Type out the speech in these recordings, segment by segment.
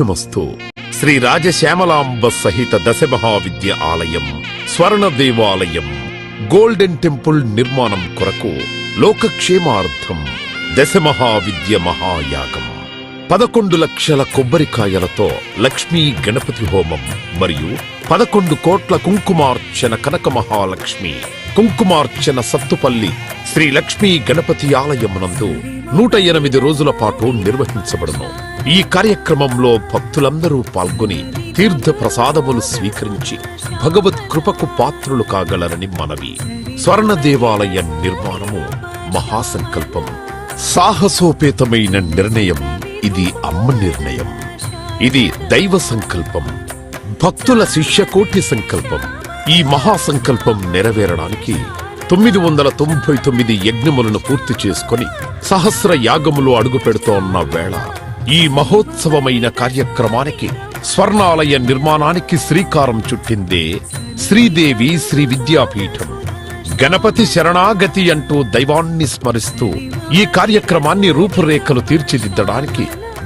నమస్తు. శ్రీ రాజశ్యామలాంబ సహిత దశ మహావిద్య ఆలయం, స్వర్ణ దేవాలయం, గోల్డెన్ టెంపుల్ నిర్మాణం కొరకు లోకక్షేమార్థం దశ మహావిద్య మహాయాగం 11 లక్షల కొబ్బరికాయలతో లక్ష్మీ గణపతి హోమం మరియు 11 కోట్ల కుంకుమార్చన కనక మహాలక్ష్మి కుంకుమార్చన సత్తుపల్లి శ్రీ లక్ష్మీ గణపతి ఆలయమునందు 108 రోజుల పాటు నిర్వహించబడును. ఈ కార్యక్రమంలో భక్తులందరూ పాల్గొని తీర్థ ప్రసాదములు స్వీకరించి భగవత్ కృపకు పాత్రులు కాగలరని మనవి. స్వర్ణ దేవాలయ నిర్మాణము మహాసంకల్పం, సాహసోపేతమైన నిర్ణయం. ఇది అమ్మ నిర్ణయం, ఇది దైవ సంకల్పం, భక్తుల శిష్యకోటి సంకల్పం. ఈ మహాసంకల్పం నెరవేరడానికి 999 యజ్ఞములను పూర్తి చేసుకుని సహస్ర యాగములు అడుగు పెడుతోన్న వేళ ఈ మహోత్సవమైన కార్యక్రమానికి స్వర్ణాలయ నిర్మాణానికి శ్రీకారం చుట్టిందే శ్రీదేవి శ్రీ విద్యాపీఠం. గణపతి శరణాగతి అంటూ దైవాన్ని స్మరిస్తూ ఈ కార్యక్రమాన్ని రూపురేఖలు తీర్చిదిద్దడానికి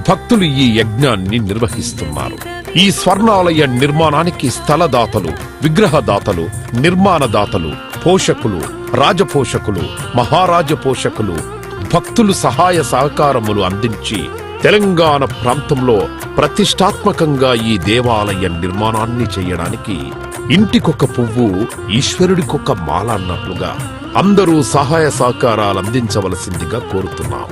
భక్తులు ఈ యజ్ఞాన్ని నిర్వహిస్తున్నారు. ఈ స్వర్ణాలయ నిర్మాణానికి స్థలదాతలు, విగ్రహదాతలు, నిర్మాణదాతలు, పోషకులు, రాజపోషకులు, మహారాజ పోషకులు, భక్తులు సహాయ సహకారములు అందించి తెలంగాణ ప్రాంతంలో ప్రతిష్టాత్మకంగా ఈ దేవాలయ నిర్మాణాన్ని చేయడానికి ఇంటికొక పువ్వు ఈశ్వరుడికొక మాల అన్నట్లుగా అందరూ సహాయ సహకారాలు అందించవలసిందిగా కోరుతున్నాం.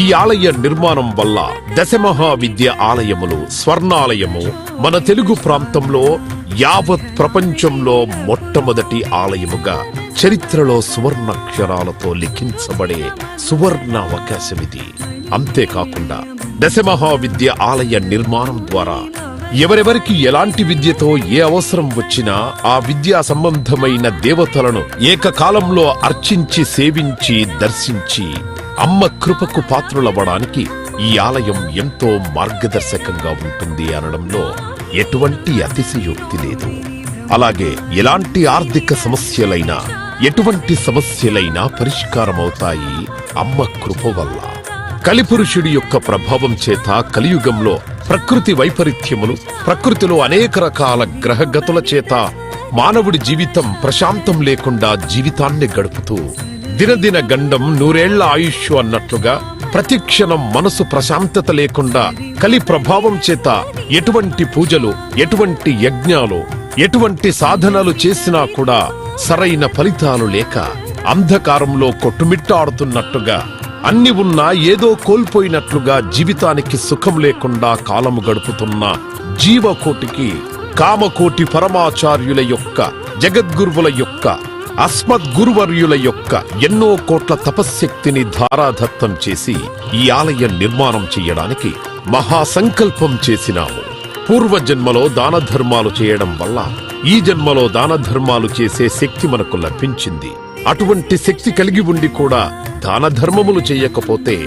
ఈ ఆలయ నిర్మాణం వల్ల దశమహావిద్య ఆలయములు, స్వర్ణాలయము మన తెలుగు ప్రాంతంలో యావత్ ప్రపంచంలో మొట్టమొదటి ఆలయముగా చరిత్రలో సువర్ణాక్షరాలతో లిఖించబడే సువర్ణ అవకాశమిది. అంతేకాకుండా దశమహావిద్య ఆలయ నిర్మాణం ద్వారా ఎవరెవరికి ఎలాంటి విద్యతో ఏ అవసరం వచ్చినా ఆ విద్యా సంబంధమైన దేవతలను ఏకకాలంలో అర్చించి, సేవించి, దర్శించి అమ్మ కృపకు పాత్రులవ్వడానికి ఈ ఆలయం ఎంతో మార్గదర్శకంగా ఉంటుంది అనడంలో ఎటువంటి అతిశయోక్తి లేదు. అలాగే ఎలాంటి ఆర్థిక సమస్యలైనా, ఎటువంటి సమస్యలైనా పరిష్కారమవుతాయి అమ్మ కృప వల్ల. కలిపురుషుడి యొక్క ప్రభావం చేత కలియుగంలో ప్రకృతి వైపరీత్యములు, ప్రకృతిలో అనేక రకాల గ్రహగతుల చేత మానవుడి జీవితం ప్రశాంతం లేకుండా జీవితాన్ని గడుపుతూ దినదిన గండం 100 ఏళ్ల ఆయుష్ అన్నట్లుగా ప్రతిక్షణం మనసు ప్రశాంతత లేకుండా కలి ప్రభావం చేత ఎటువంటి పూజలు, ఎటువంటి యజ్ఞాలు, ఎటువంటి సాధనలు చేసినా కూడా సరైన ఫలితాలు లేక అంధకారంలో కొట్టుమిట్టాడుతున్నట్టుగా, అన్ని ఉన్నా ఏదో కోల్పోయినట్లుగా జీవితానికి సుఖం లేకుండా కాలము గడుపుతున్న జీవకోటికి కామకోటి పరమాచార్యుల యొక్క, జగద్గురువుల యొక్క, అస్మద్గురువర్యుల యొక్క ఎన్నో కోట్ల తపశ్శక్తిని ధారాధత్తం చేసి ఈ ఆలయ నిర్మాణం చెయ్యడానికి మహాసంకల్పం చేసినాము. పూర్వజన్మలో దాన ధర్మాలు చేయడం వల్ల ఈ జన్మలో దాన ధర్మాలు చేసే శక్తి మనకు లభించింది. అటువంటి శక్తి కలిగి ఉండి కూడా దాన ధర్మములు చేయకపోతే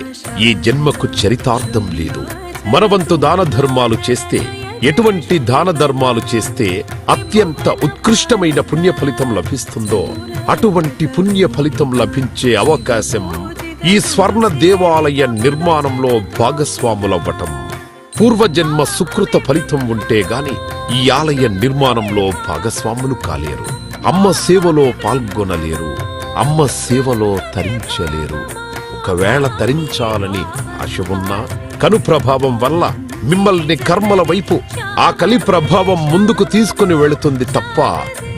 ఈ జన్మకు చరితార్థం లేదు. మనవంతు దాన ధర్మాలు చేస్తే, ఎటువంటి దాన ధర్మాలు చేస్తే అత్యంత ఉత్కృష్టమైన పుణ్య ఫలితం లభిస్తుందో అటువంటి పుణ్య ఫలితం లభించే అవకాశం ఈ స్వర్ణ దేవాలయ నిర్మాణంలో భాగస్వాములవ్వటం. పూర్వజన్మ సుకృత ఫలితం ఉంటే గాని ఈ ఆలయ నిర్మాణంలో భాగస్వాములు కాలేరు. అమ్మ సేవలో పాల్గొనలేరు, అమ్మ సేవలో తరించలేరు. ఒకవేళ తరించాలని ఆశ ఉన్నా కను ప్రభావం వల్ల మిమ్మల్ని కర్మల వైపు ఆ కలి ప్రభావం ముందుకు తీసుకుని వెళుతుంది తప్ప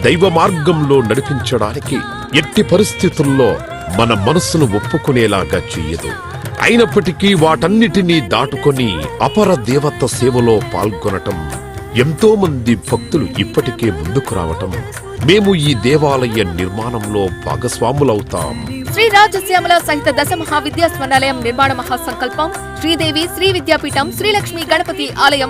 దైవ మార్గంలో నడిపించడానికి ఎట్టి పరిస్థితుల్లో మన మనస్సును ఒప్పుకునేలాగా చెయ్యదు. అయినప్పటికీ వాటన్నిటినీ దాటుకొని అపర దేవత సేవలో పాల్గొనటం, ఎంతో మంది భక్తులు ఇప్పటికే ముందుకు రావటం, మేము ఈ దేవాలయ నిర్మాణంలో భాగస్వాములవుతాం. శ్రీ రాజశ్యామల సహిత దశ మహావిద్యా స్వర్ణాలయం నిర్మాణ మహాసంకల్పం, శ్రీదేవి శ్రీ విద్యాపీఠం, శ్రీ లక్ష్మీ గణపతి ఆలయం.